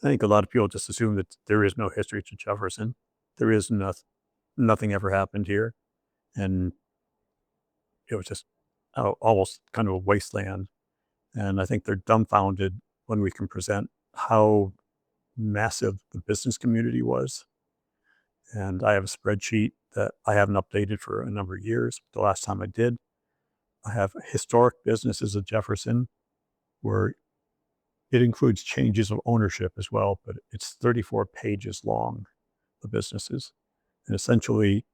I think a lot of people just assume that there is no history to Jefferson. There is nothing ever happened here, and it was just almost kind of a wasteland. And I think they're dumbfounded when we can present how massive the business community was. And I have a spreadsheet that I haven't updated for a number of years. The last time I did, I have historic businesses of Jefferson where it includes changes of ownership as well, but it's 34 pages long, the businesses. And essentially,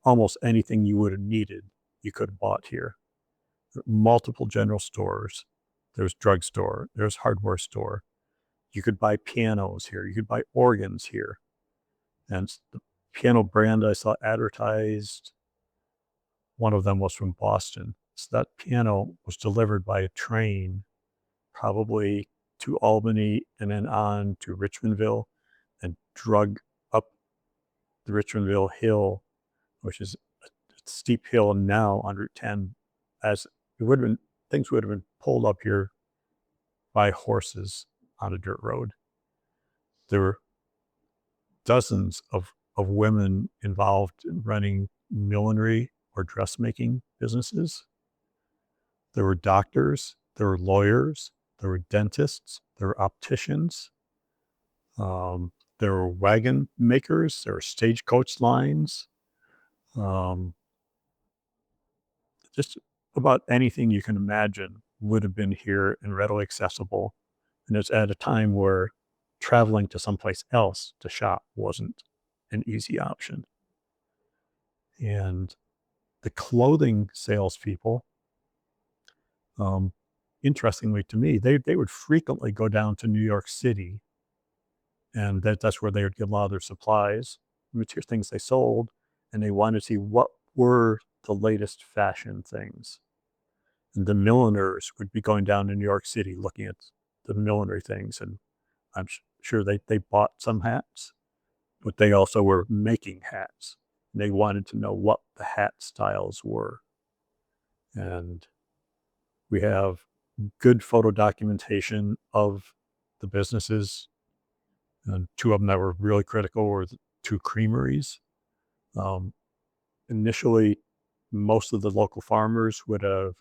almost anything you would have needed, you could have bought here. There are multiple general stores. There's drugstore. There's hardware store. You could buy pianos here. You could buy organs here. And the piano brand I saw advertised, one of them was from Boston. So that piano was delivered by a train, probably to Albany and then on to Richmondville and drug up the Richmondville Hill, which is a steep hill now on Route 10, as it would have been, things would have been pulled up here by horses on a dirt road. There were dozens of women involved in running millinery or dressmaking businesses. There were doctors, there were lawyers, there were dentists, there were opticians, there were wagon makers, there were stagecoach lines, um, just about anything you can imagine would have been here and readily accessible. And it's at a time where traveling to someplace else to shop wasn't an easy option. And the clothing salespeople, interestingly to me, they would frequently go down to New York City, and that's where they would get a lot of their supplies, material things they sold, and they wanted to see what were the latest fashion things. And the milliners would be going down to New York City looking at the millinery things, and I'm sure they bought some hats, but they also were making hats. And they wanted to know what the hat styles were. And we have good photo documentation of the businesses. And two of them that were really critical were the two creameries. Initially, most of the local farmers would have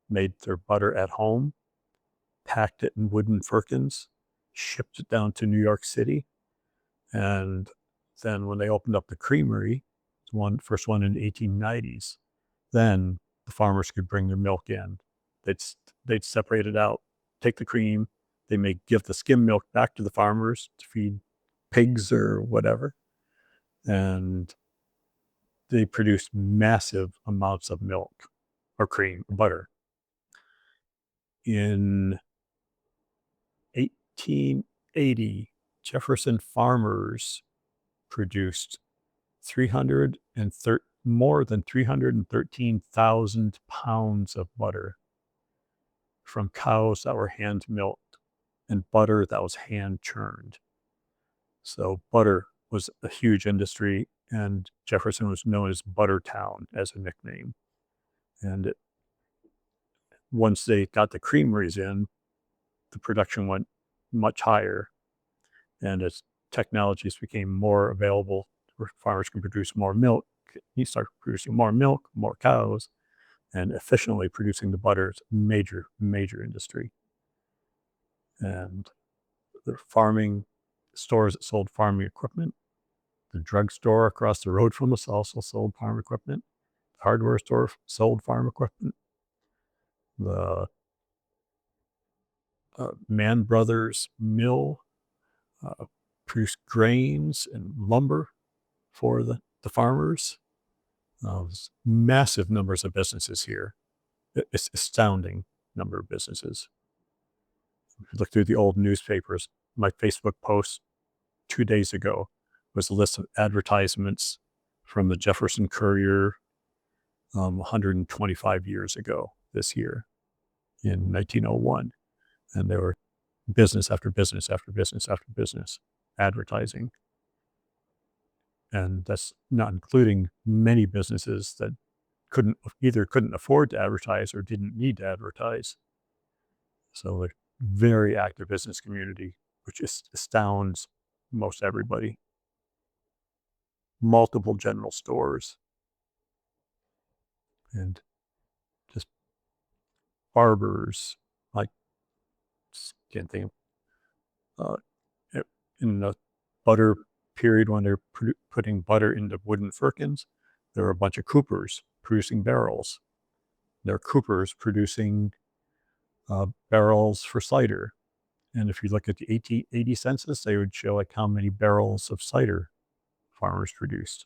made their butter at home, packed it in wooden firkins, shipped it down to New York City. And then when they opened up the creamery, first one in the 1890s, then the farmers could bring their milk in. They'd separate it out, take the cream, they may give the skim milk back to the farmers to feed pigs or whatever. And they produced massive amounts of milk or cream, butter. In 1880, Jefferson farmers produced more than 313,000 pounds of butter from cows that were hand milked and butter that was hand churned. So butter was a huge industry, and Jefferson was known as Butter Town as a nickname. And once they got the creameries in, the production went much higher. And as technologies became more available, where farmers can produce more milk, you start producing more milk, more cows, and efficiently producing the butter is a major, major industry. And the farming stores that sold farming equipment, the drugstore across the road from us also sold farm equipment. The hardware store sold farm equipment. The Mann Brothers Mill produced grains and lumber for the farmers. Massive numbers of businesses here. It's astounding number of businesses. If you look through the old newspapers, my Facebook post 2 days ago was a list of advertisements from the Jefferson Courier 125 years ago this year in 1901. And there were business after business after business after business advertising. And that's not including many businesses that couldn't afford to advertise or didn't need to advertise. So a very active business community which just astounds most everybody. Multiple general stores and just barbers. Like, can't think of, in the butter period when they're putting butter into wooden firkins, there are a bunch of coopers producing barrels. There are coopers producing barrels for cider. And if you look at the 1880 census, they would show like how many barrels of cider farmers produced.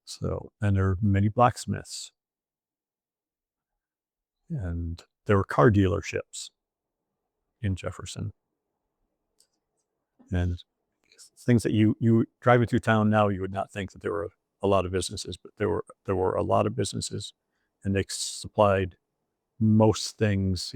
So, and there are many blacksmiths, and there were car dealerships in Jefferson, and things that you driving through town now, you would not think that there were a lot of businesses, but there were a lot of businesses, and they supplied most things